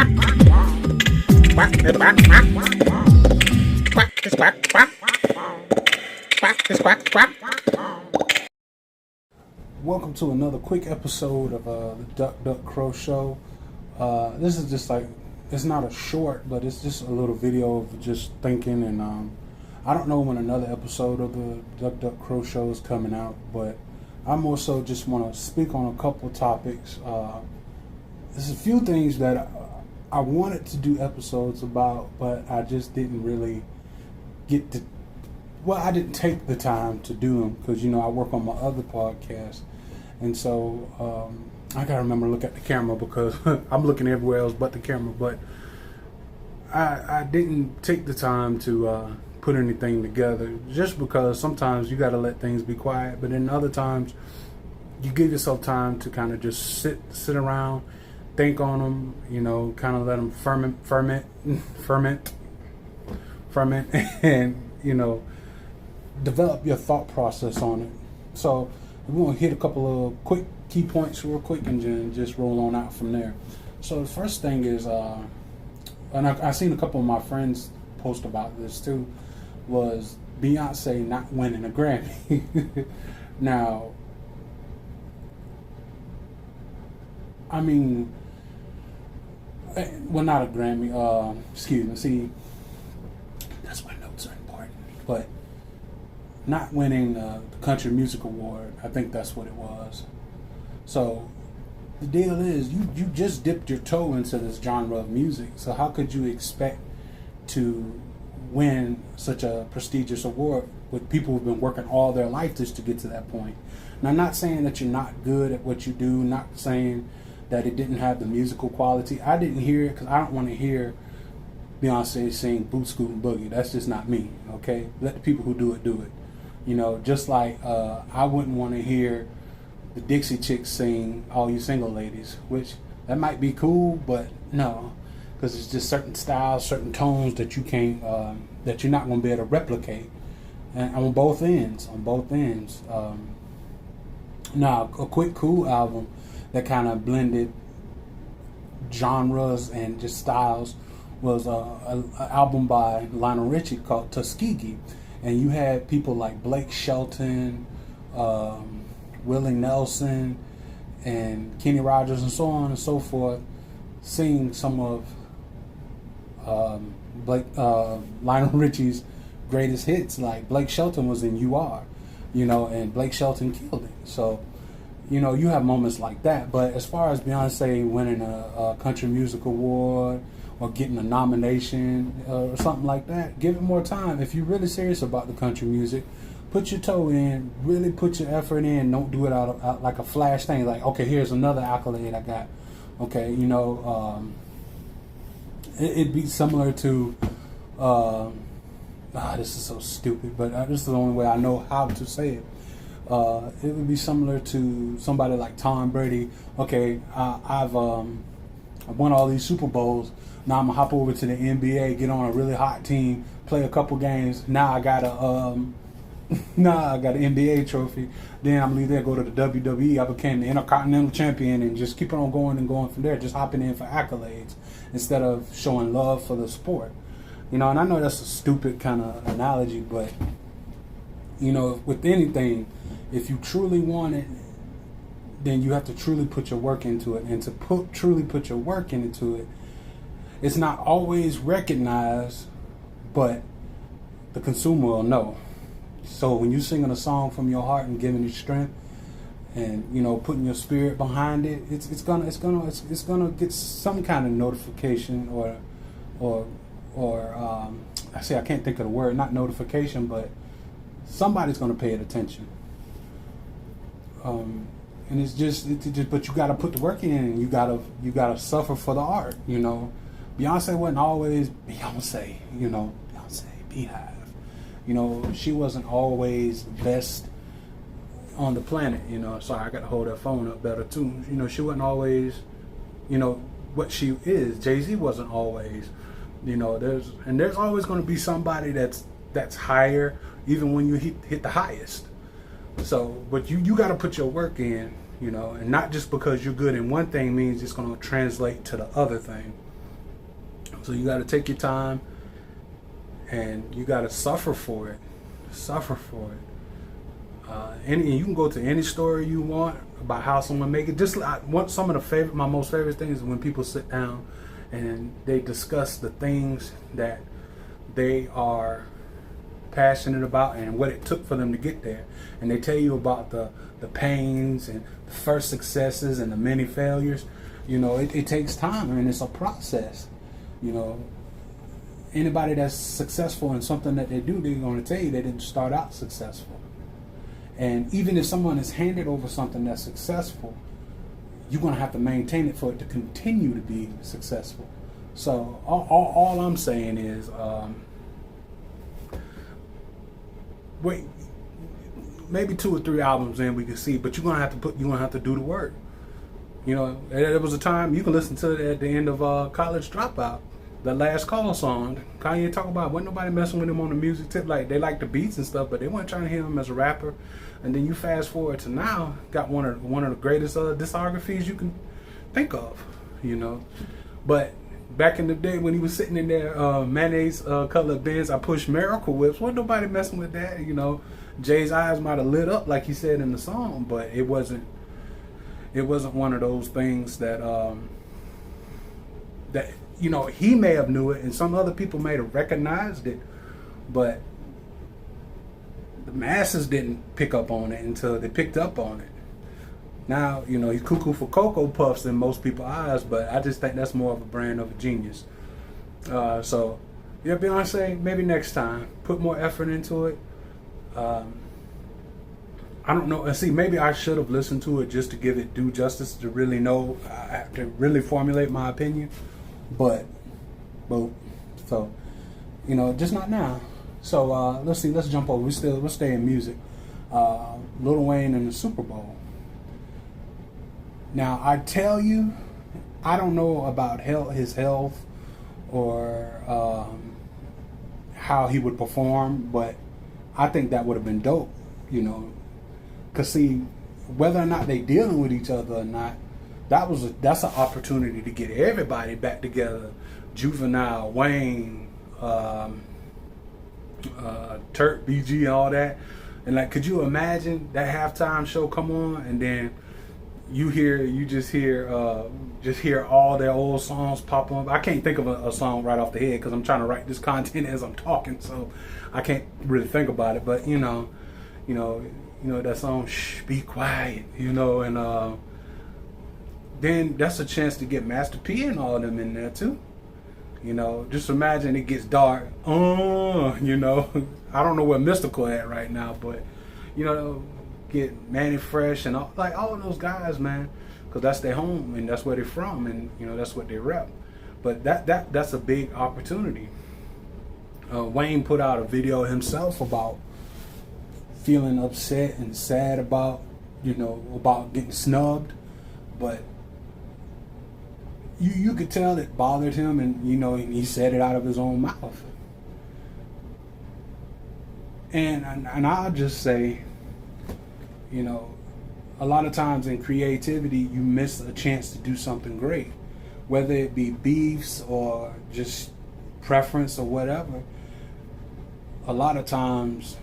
Welcome to another quick episode of the Duck Duck Crow Show. This is just like, it's not a short, but it's just a little video of just thinking, and I don't know when another episode of the Duck Duck Crow Show is coming out, but I more so just want to speak on a couple topics. There's a few things that I wanted to do episodes about, but I just didn't really get to, I didn't take the time to do them because, I work on my other podcast. And so I got to remember to look at the camera because I'm looking everywhere else but the camera. But I didn't take the time to put anything together just because sometimes you got to let things be quiet. But then other times you give yourself time to kind of just sit around, think on them, kind of let them ferment, and, develop your thought process on it. So we're going to hit a couple of quick key points real quick and then just roll on out from there. So the first thing is, and I've seen a couple of my friends post about this too, was Beyonce not winning a Grammy. Now, I mean, well, not a Grammy, excuse me, see, that's why notes are important, but not winning the Country Music Award, I think that's what it was. So the deal is, you just dipped your toe into this genre of music, so how could you expect to win such a prestigious award with people who've been working all their life just to get to that point? Now, I'm not saying that you're not good at what you do, not saying that it didn't have the musical quality. I didn't hear it because I don't want to hear Beyonce sing Boot Scootin' Boogie. That's just not me, okay? Let the people who do it. Just like I wouldn't want to hear the Dixie Chicks sing All You Single Ladies, which that might be cool, but no, because it's just certain styles, certain tones that you can't, that you're not going to be able to replicate, and on both ends. Now, a quick cool album that kind of blended genres and just styles was an album by Lionel Richie called Tuskegee. And you had people like Blake Shelton, Willie Nelson, and Kenny Rogers, and so on and so forth, sing some of Lionel Richie's greatest hits. Like Blake Shelton was in "You Are," and Blake Shelton killed it. So, you have moments like that. But as far as Beyonce winning a Country Music Award or getting a nomination or something like that, give it more time. If you're really serious about the country music, put your toe in, really put your effort in. Don't do it out like a flash thing, like, okay, here's another accolade I got. Okay, it'd be similar to, this is so stupid, but this is the only way I know how to say it. It would be similar to somebody like Tom Brady. Okay, I've won all these Super Bowls. Now I'm gonna hop over to the NBA, get on a really hot team, play a couple games. Now I got an NBA trophy. Then I'm gonna leave there, go to the WWE. I became the Intercontinental Champion, and just keep on going and going from there. Just hopping in for accolades instead of showing love for the sport. And I know that's a stupid kind of analogy, but with anything, if you truly want it, then you have to truly put your work into it. And to truly put your work into it, it's not always recognized, but the consumer will know. So when you're singing a song from your heart and giving it strength, and putting your spirit behind it, it's gonna get some kind of notification or I can't think of the word, not notification, but somebody's gonna pay it attention. And it's just, but you gotta put the work in, and you gotta suffer for the art. Beyonce wasn't always Beyonce. Beyonce, Beehive. She wasn't always the best on the planet. Sorry, I gotta hold that phone up better too. She wasn't always, what she is. Jay-Z wasn't always. There's always gonna be somebody that's higher, even when you hit the highest. So, but you got to put your work in, and not just because you're good in one thing means it's going to translate to the other thing. So you got to take your time, and you got to suffer for it. Suffer for it. And you can go to any story you want about how someone make it. Just like some of my most favorite things is when people sit down and they discuss the things that they are passionate about and what it took for them to get there. And they tell you about the pains and the first successes and the many failures. You know, it takes time, and it's a process. You know, anybody that's successful in something that they do, they're going to tell you they didn't start out successful. And even if someone is handed over something that's successful, you're going to have to maintain it for it to continue to be successful. So all I'm saying is, wait, maybe 2 or 3 albums in we can see, but you're gonna have to do the work. You know, there was a time you can listen to it at the end of College Dropout, the Last Call song. Kanye talk about wasn't nobody messing with him on the music tip. Like, they like the beats and stuff, but they weren't trying to hear him as a rapper. And then you fast forward to now, got one of the greatest discographies you can think of. You know, but back in the day when he was sitting in there, mayonnaise colored Benz, I pushed Miracle Whips. Wasn't nobody messing with that. You know, Jay's eyes might have lit up like he said in the song, but it wasn't one of those things that that, you know, he may have knew it and some other people may have recognized it, but the masses didn't pick up on it until they picked up on it. Now, you know, he's cuckoo for Cocoa Puffs in most people's eyes, but I just think that's more of a brand of a genius. So, yeah, Beyonce, maybe next time, put more effort into it. I don't know. See, maybe I should have listened to it just to give it due justice, to really know, to really formulate my opinion. But, so, you know, just not now. So let's see. Let's jump over. We'll stay in music. Lil Wayne in the Super Bowl. Now, I tell you, I don't know about his health or how he would perform, but I think that would have been dope, you know. Because, see, whether or not they dealing with each other or not, that's an opportunity to get everybody back together. Juvenile, Wayne, Turk, BG, all that. And, like, could you imagine that halftime show come on and then you just hear all their old songs pop up. I can't think of a song right off the head because I'm trying to write this content as I'm talking, so I can't really think about it. But you know that song, "Shh, be quiet," you know, and then that's a chance to get Master P and all of them in there too. You know, just imagine it gets dark. You know, I don't know where Mystical at right now, but you know. Get Manny Fresh and all of those guys, man, because that's their home and that's where they're from, and you know that's what they rep. But that's a big opportunity. Wayne put out a video himself about feeling upset and sad about getting snubbed, but you could tell it bothered him, and you know he said it out of his own mouth. And I'll just say, you know, a lot of times in creativity, you miss a chance to do something great, whether it be beefs or just preference or whatever. A lot of times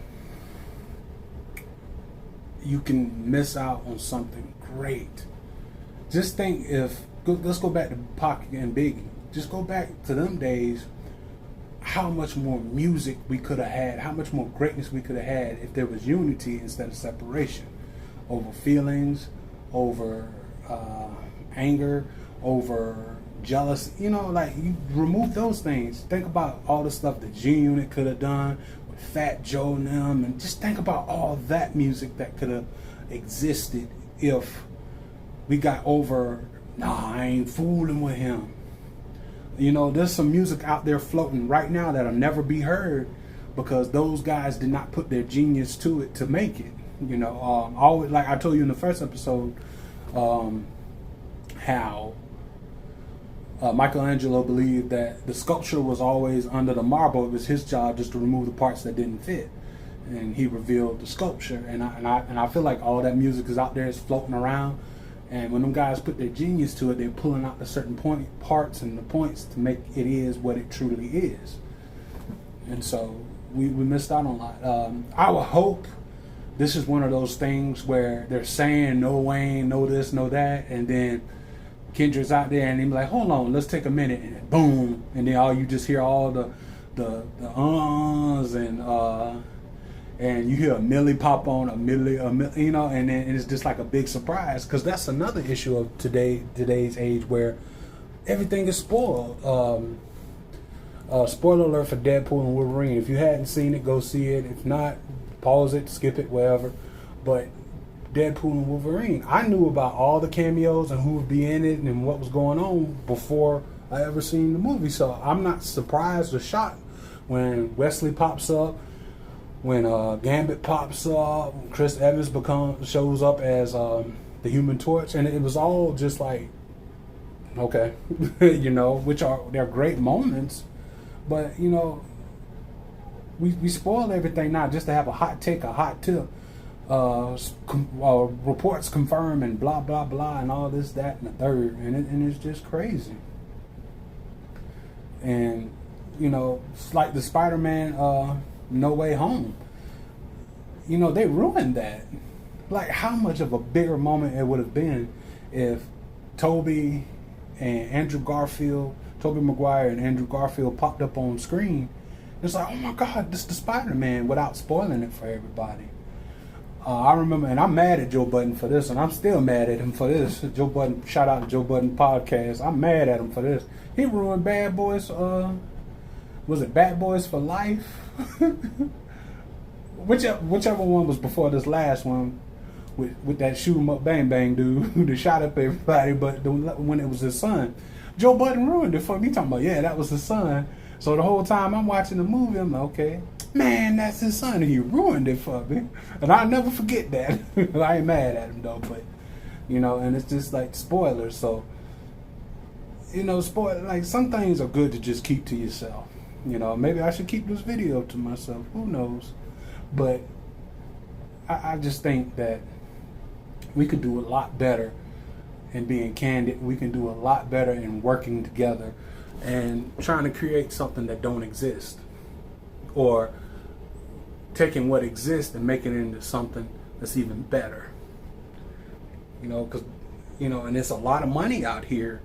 you can miss out on something great. Just think let's go back to Pac and Biggie. Just go back to them days, how much more music we could have had, how much more greatness we could have had if there was unity instead of separation. Over feelings, over anger, over jealousy. You know, like, you remove those things. Think about all the stuff that G-Unit could have done with Fat Joe and them, and just think about all that music that could have existed if we got over, nah, I ain't fooling with him. You know, there's some music out there floating right now that'll never be heard because those guys did not put their genius to it to make it. You know, always, like I told you in the first episode, how Michelangelo believed that the sculpture was always under the marble. It was his job just to remove the parts that didn't fit, and he revealed the sculpture. And I feel like all that music is out there, is floating around, And when them guys put their genius to it, they're pulling out the certain parts and the points to make it is what it truly is. And so we missed out on a lot. I would hope this is one of those things where they're saying no Wayne, no this, no that, and then Kendrick's out there and he's like, hold on, let's take a minute, and boom, and then all you just hear all the and you hear a Millie pop on, a Millie, you know, and then it's just like a big surprise, because that's another issue of today's age where everything is spoiled. Spoiler alert for Deadpool and Wolverine. If you hadn't seen it, go see it. If not, pause it, skip it, whatever. But Deadpool and Wolverine, I knew about all the cameos and who would be in it and what was going on before I ever seen the movie. So I'm not surprised or shocked when Wesley pops up, when Gambit pops up, when Chris Evans shows up as the Human Torch, and it was all just like, okay, you know, they're great moments, but you know, we spoil everything now just to have a hot take, a hot tip, reports confirm and blah blah blah and all this, that, and the third, and it's just crazy. And you know, it's like the Spider-Man No Way Home. You know, they ruined that. Like, how much of a bigger moment it would have been if Tobey Maguire and Andrew Garfield popped up on screen. It's like, oh my God, this is the Spider-Man, without spoiling it for everybody. I remember, and I'm mad at Joe Budden for this, and I'm still mad at him for this. Joe Budden, shout out to Joe Budden podcast. I'm mad at him for this. He ruined Bad Boys. Was it Bad Boys for Life? Whichever one was before this last one, with that shoot 'em up bang bang dude who shot up everybody, but when it was his son, Joe Budden ruined it for me. Talking about, yeah, that was his son. So the whole time I'm watching the movie, I'm like, okay, man, that's his son, and he ruined it for me, and I'll never forget that. I ain't mad at him though, but you know, and it's just like spoilers. So you know, like some things are good to just keep to yourself. You know, maybe I should keep this video to myself. Who knows? But I just think that we could do a lot better in being candid. We can do a lot better in working together and trying to create something that don't exist, or taking what exists and making it into something that's even better. You know, because, you know, and it's a lot of money out here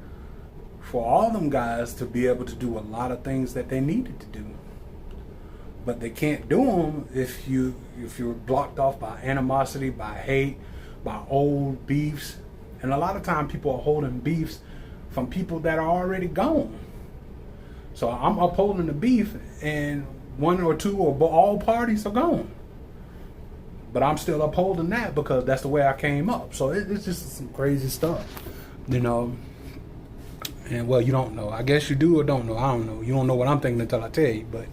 for all them guys to be able to do a lot of things that they needed to do. But they can't do them if you're blocked off by animosity, by hate, by old beefs. And a lot of time people are holding beefs from people that are already gone. So I'm upholding the beef, and one or two or all parties are gone. But I'm still upholding that because that's the way I came up. So it's just some crazy stuff, you know. And well, you don't know. I guess you do or don't know. I don't know. You don't know what I'm thinking until I tell you. But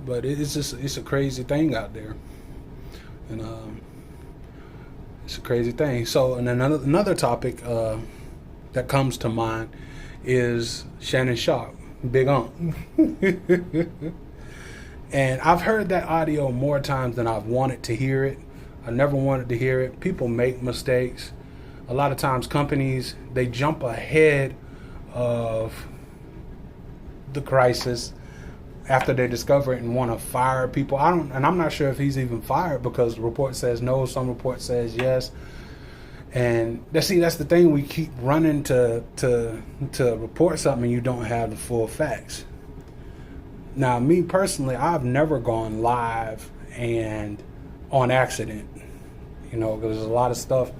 but it's a crazy thing out there, and it's a crazy thing. So, and another topic that comes to mind is Shannon Sharp, Big Unc. And I've heard that audio more times than I've wanted to hear it. I never wanted to hear it. People make mistakes. A lot of times companies, they jump ahead of the crisis after they discover it and want to fire people. I'm not sure if he's even fired, because the report says no, some report says yes. And that's the thing, we keep running to report something and you don't have the full facts. Now, me personally, I've never gone live and on accident, you know, because there's a lot of stuff,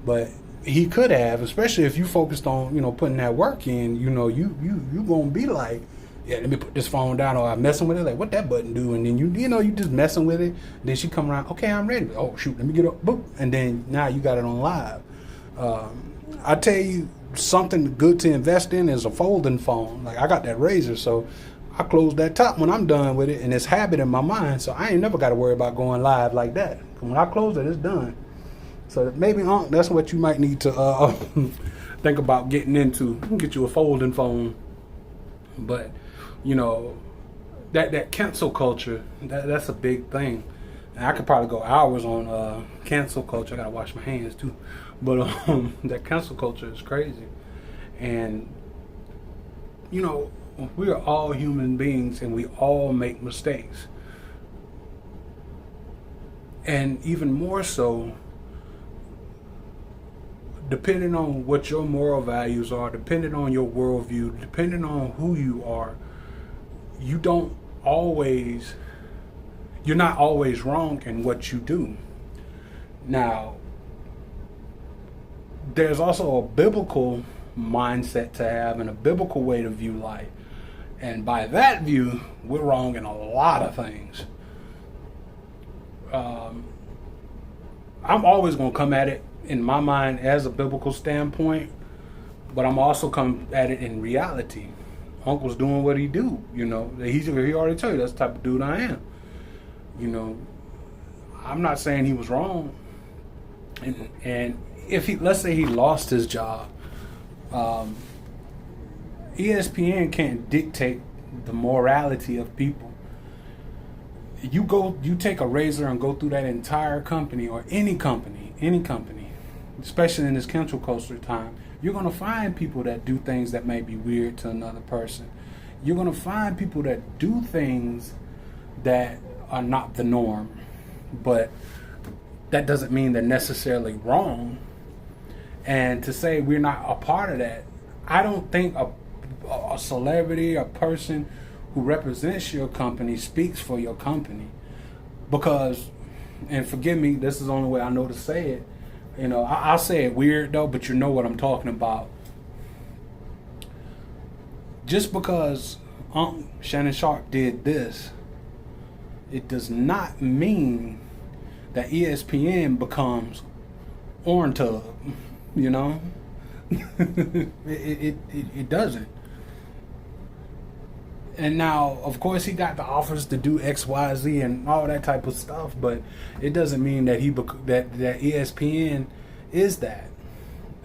but he could have, especially if you focused on, you know, putting that work in. You know, you gonna be like, yeah, let me put this phone down, or I'm messing with it, like, what that button do? And then you know, you just messing with it. And then she come around, okay, I'm ready. Oh shoot, let me get up, boop, and then now you got it on live. I tell you, something good to invest in is a folding phone. Like, I got that Razor, so I close that top when I'm done with it, and it's habit in my mind, so I ain't never got to worry about going live like that. When I close it, it's done. So maybe that's what you might need to think about getting into. Get you a folding phone. But you know, that cancel culture, that's a big thing. And I could probably go hours on cancel culture. I gotta wash my hands too, but that cancel culture is crazy. And you know, we are all human beings, and we all make mistakes. And even more so, depending on what your moral values are, depending on your worldview, depending on who you are, you don't always, you're not always wrong in what you do. Now, there's also a biblical mindset to have and a biblical way to view life. And by that view, we're wrong in a lot of things. I'm always going to come at it in my mind as a biblical standpoint, but I'm also come at it in reality. Uncle's doing what he do, you know. He already told you that's the type of dude I am. You know, I'm not saying he was wrong. And if let's say he lost his job, ESPN can't dictate the morality of people. You take a razor and go through that entire company, or any company, especially in this cancel culture time, you're going to find people that do things that may be weird to another person. You're going to find people that do things that are not the norm, but that doesn't mean they're necessarily wrong. And to say we're not a part of that, I don't think a celebrity, a person who represents your company speaks for your company. Because, and forgive me, this is the only way I know to say it. You know, I'll say it weird though, but you know what I'm talking about. Just because Shannon Sharp did this, it does not mean that ESPN becomes Orange Tub, you know? it doesn't. And now, of course, he got the offers to do X, Y, Z, and all that type of stuff, but it doesn't mean that that ESPN is that.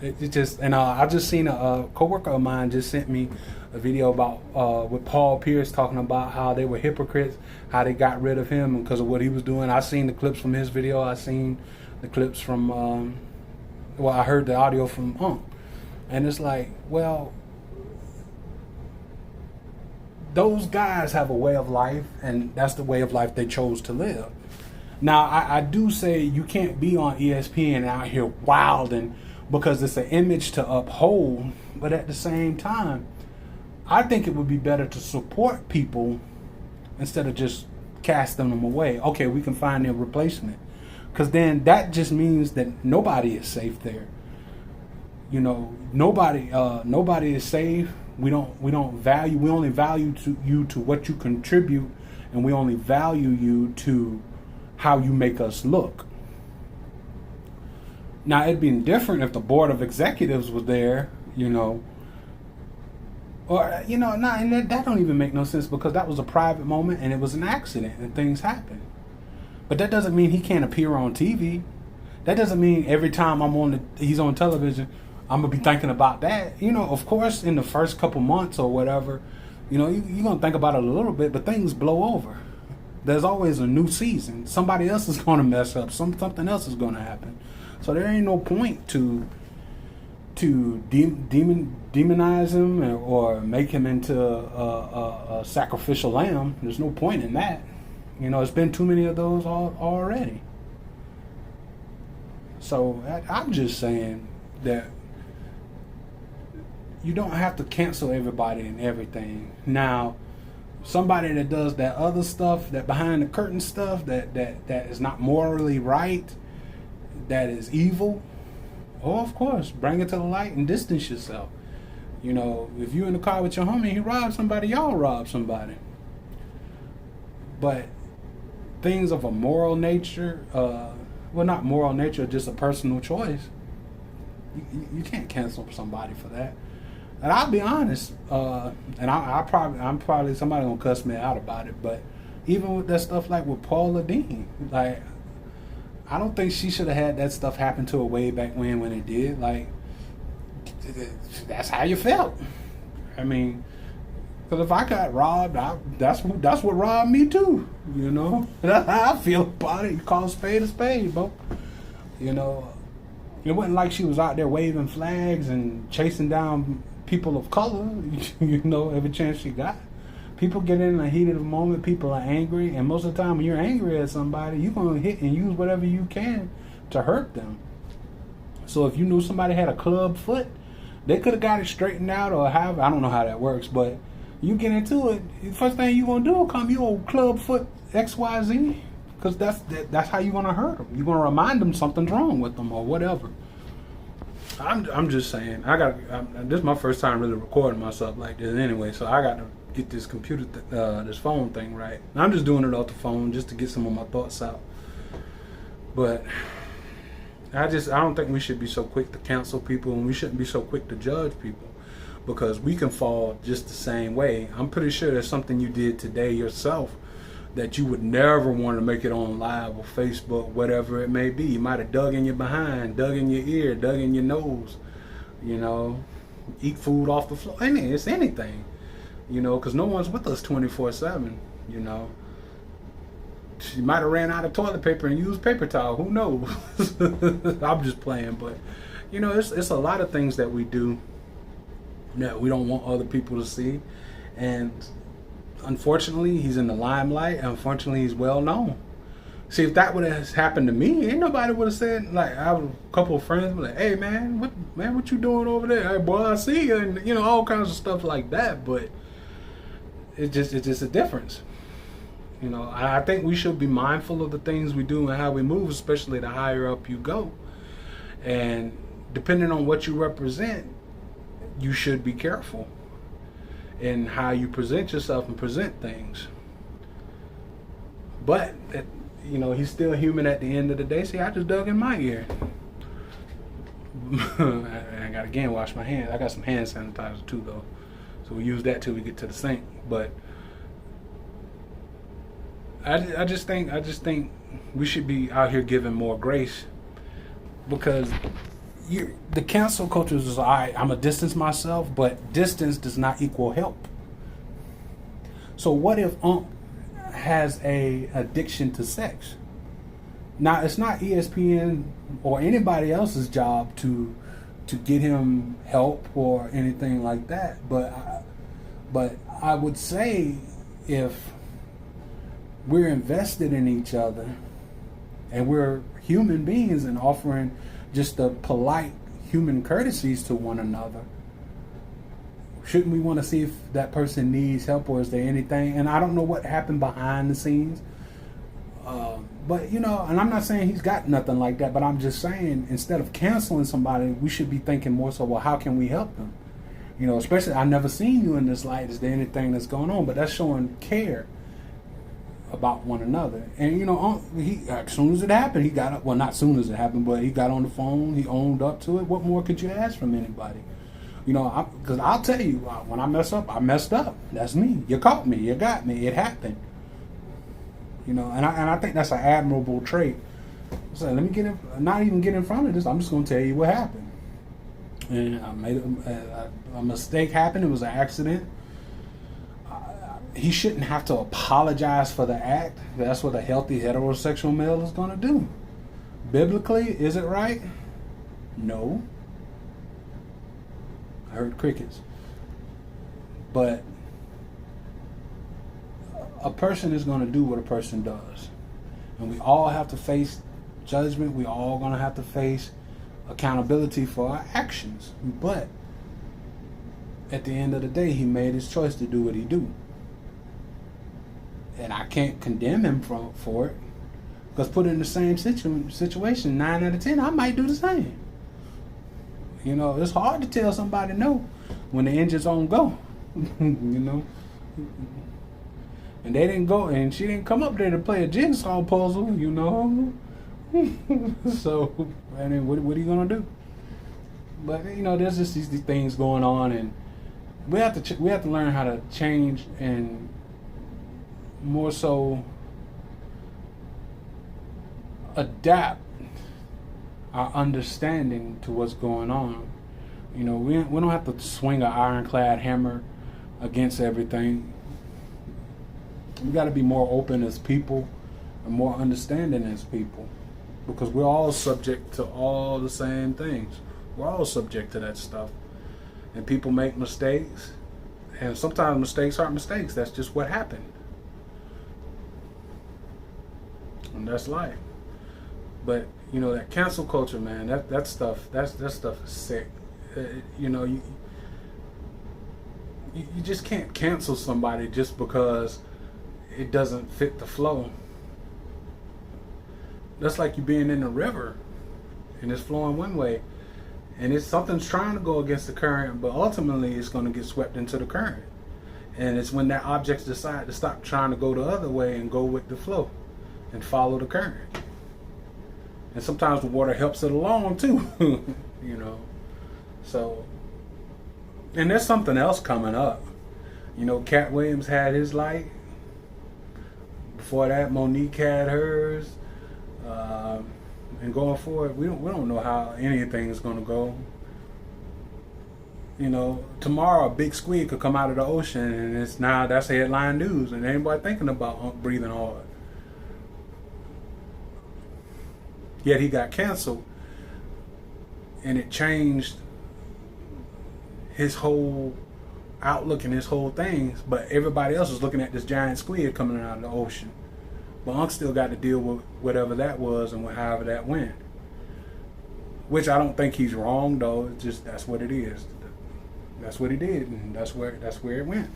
It just, and I just seen a coworker of mine just sent me a video about with Paul Pierce talking about how they were hypocrites, how they got rid of him because of what he was doing. I seen the clips from his video. I seen the clips from I heard the audio from and it's like, well, those guys have a way of life, and that's the way of life they chose to live. Now, I do say you can't be on ESPN out here wilding because it's an image to uphold, but at the same time, I think it would be better to support people instead of just casting them away. Okay, we can find a replacement, because then that just means that nobody is safe there. You know, nobody is safe. We only value you to what you contribute, and we only value you to how you make us look. Now, it'd be different if the board of executives was there, you know, or, you know, and that don't even make no sense, because that was a private moment and it was an accident and things happen. But that doesn't mean he can't appear on TV. That doesn't mean every time he's on television, I'm going to be thinking about that. You know, of course, in the first couple months or whatever, you know, you're going to think about it a little bit, but things blow over. There's always a new season. Somebody else is going to mess up. Something else is going to happen. So there ain't no point to demonize him or make him into a sacrificial lamb. There's no point in that. You know, it's been too many of those already. So I'm just saying that you don't have to cancel everybody and everything. Now, somebody that does that other stuff, that behind the curtain stuff, that is not morally right, that is evil, oh, of course, bring it to the light and distance yourself. You know, if you're in the car with your homie, he robbed somebody, y'all robbed somebody. But things of a moral nature, well, not moral nature, just a personal choice, you can't cancel somebody for that. And I'll be honest, and I'm probably somebody gonna cuss me out about it, but even with that stuff like with Paula Deen, like, I don't think she should have had that stuff happen to her way back when it did. Like, that's how you felt. I mean, Because if I got robbed, that's what robbed me too. You know, that's how I feel about it. You call a spade, bro. You know, it wasn't like she was out there waving flags and chasing down people of color. You know, every chance she got. People get in a heat of the moment. People are angry, and most of the time, when you're angry at somebody, you're gonna hit and use whatever you can to hurt them. So if you knew somebody had a club foot, they could have got it straightened out, or have, I don't know how that works, but you get into it, the first thing you gonna do is come your old club foot XYZ, because that's how you gonna hurt them. You're gonna remind them something's wrong with them or whatever. I'm just saying. This is my first time really recording myself like this anyway, so I got to get this computer, this phone thing right. And I'm just doing it off the phone just to get some of my thoughts out. But I don't think we should be so quick to cancel people, and we shouldn't be so quick to judge people, because we can fall just the same way. I'm pretty sure there's something you did today yourself that you would never want to make it on live or Facebook, whatever it may be. You might have dug in your behind, dug in your ear, dug in your nose, you know, eat food off the floor. It's anything, you know, because no one's with us 24/7, you know. She might have ran out of toilet paper and used paper towel. Who knows? I'm just playing, but you know, it's a lot of things that we do that we don't want other people to see, and unfortunately, he's in the limelight. Unfortunately, he's well known. See, if that would have happened to me, ain't nobody would have said. Like, I have a couple of friends be like, "Hey, man, what you doing over there? Hey, boy, I see you," and you know, all kinds of stuff like that. But it's just a difference. You know, I think we should be mindful of the things we do and how we move, especially the higher up you go. And depending on what you represent, you should be careful in how you present yourself and present things. But, you know, he's still human at the end of the day. See, I just dug in my ear. I got again wash my hands. I got some hand sanitizer too, though. So we use that till we get to the sink. But I just think we should be out here giving more grace, because the cancel culture is, all right, I'm gonna distance myself, but distance does not equal help. So what if has a addiction to sex? Now, it's not ESPN or anybody else's job to get him help or anything like that, but I would say, if we're invested in each other and we're human beings and offering just the polite human courtesies to one another, shouldn't we want to see if that person needs help, or is there anything? And I don't know what happened behind the scenes, but you know, and I'm not saying he's got nothing like that, but I'm just saying, instead of canceling somebody, we should be thinking more so, well, how can we help them? You know, especially, I never seen you in this light, is there anything that's going on? But that's showing care about one another. And you know, he, as soon as it happened, he got up. Well, not soon as it happened, but he got on the phone. He owned up to it. What more could you ask from anybody? You know, because I'll tell you, when I mess up, I messed up. That's me. You caught me. You got me. It happened. You know, and I think that's an admirable trait. So let me not even get in front of this. I'm just going to tell you what happened. And I made a mistake happen. It was an accident. He shouldn't have to apologize for the act. That's what a healthy heterosexual male is going to do. Biblically, is it right? No. I heard crickets. But a person is going to do what a person does. And we all have to face judgment. We all going to have to face accountability for our actions. But at the end of the day, he made his choice to do what he do. And I can't condemn him for it, because put in the same situation, 9 out of 10, I might do the same. You know, it's hard to tell somebody no when the engine's on go. You know, and they didn't go, and she didn't come up there to play a jigsaw puzzle. You know, so I mean, what are you gonna do? But you know, there's just these things going on, and we have to learn how to change and more so adapt our understanding to what's going on. You know, we don't have to swing an ironclad hammer against everything. We got to be more open as people and more understanding as people, because we're all subject to all the same things. We're all subject to that stuff, and people make mistakes, and sometimes mistakes aren't mistakes. That's just what happened, and that's life. But you know, that cancel culture, man, that stuff is sick. You know, you just can't cancel somebody just because it doesn't fit the flow. That's like you being in the river and it's flowing one way, and it's something's trying to go against the current, but ultimately it's going to get swept into the current. And it's when that objects decide to stop trying to go the other way and go with the flow and follow the current. And sometimes the water helps it along too. You know. So, and there's something else coming up. You know, Cat Williams had his light. Before that, Monique had hers. And going forward, we don't know how anything is going to go. You know, tomorrow a big squid could come out of the ocean, and that's headline news, and anybody thinking about breathing hard. Yet he got canceled, and it changed his whole outlook and his whole things. But everybody else was looking at this giant squid coming out of the ocean. But Unc still got to deal with whatever that was and however that went. Which I don't think he's wrong, though. It's just that's what it is. That's what he did, and that's where it went.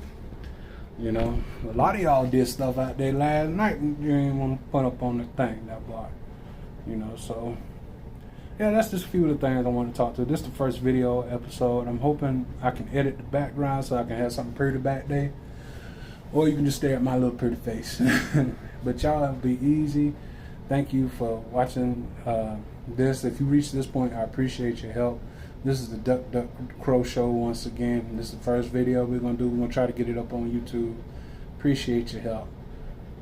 You know, a lot of y'all did stuff out there last night and you ain't want to put up on the thing, that bar. You know, so yeah, that's just a few of the things I want to talk to. This is the first video episode. I'm hoping I can edit the background so I can have something pretty back there. Or you can just stare at my little pretty face. But y'all be easy. Thank you for watching this. If you reach this point, I appreciate your help. This is the Duck Duck Crow Show once again. This is the first video we're going to do. We're going to try to get it up on YouTube. Appreciate your help.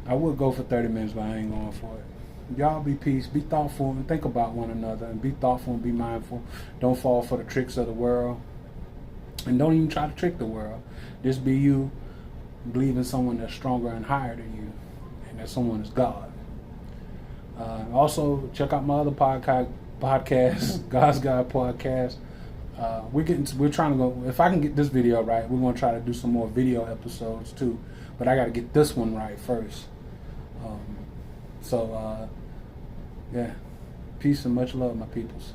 I would go for 30 minutes, but I ain't going for it. Y'all be peace. Be thoughtful and think about one another. And be thoughtful and be mindful. Don't fall for the tricks of the world. And don't even try to trick the world. Just be you. Believe in someone that's stronger and higher than you, and that someone is God. Also, check out my other podcast, God's God Podcast. We're trying to go. If I can get this video right, we're gonna try to do some more video episodes too. But I got to get this one right first. Yeah, peace and much love, my peoples.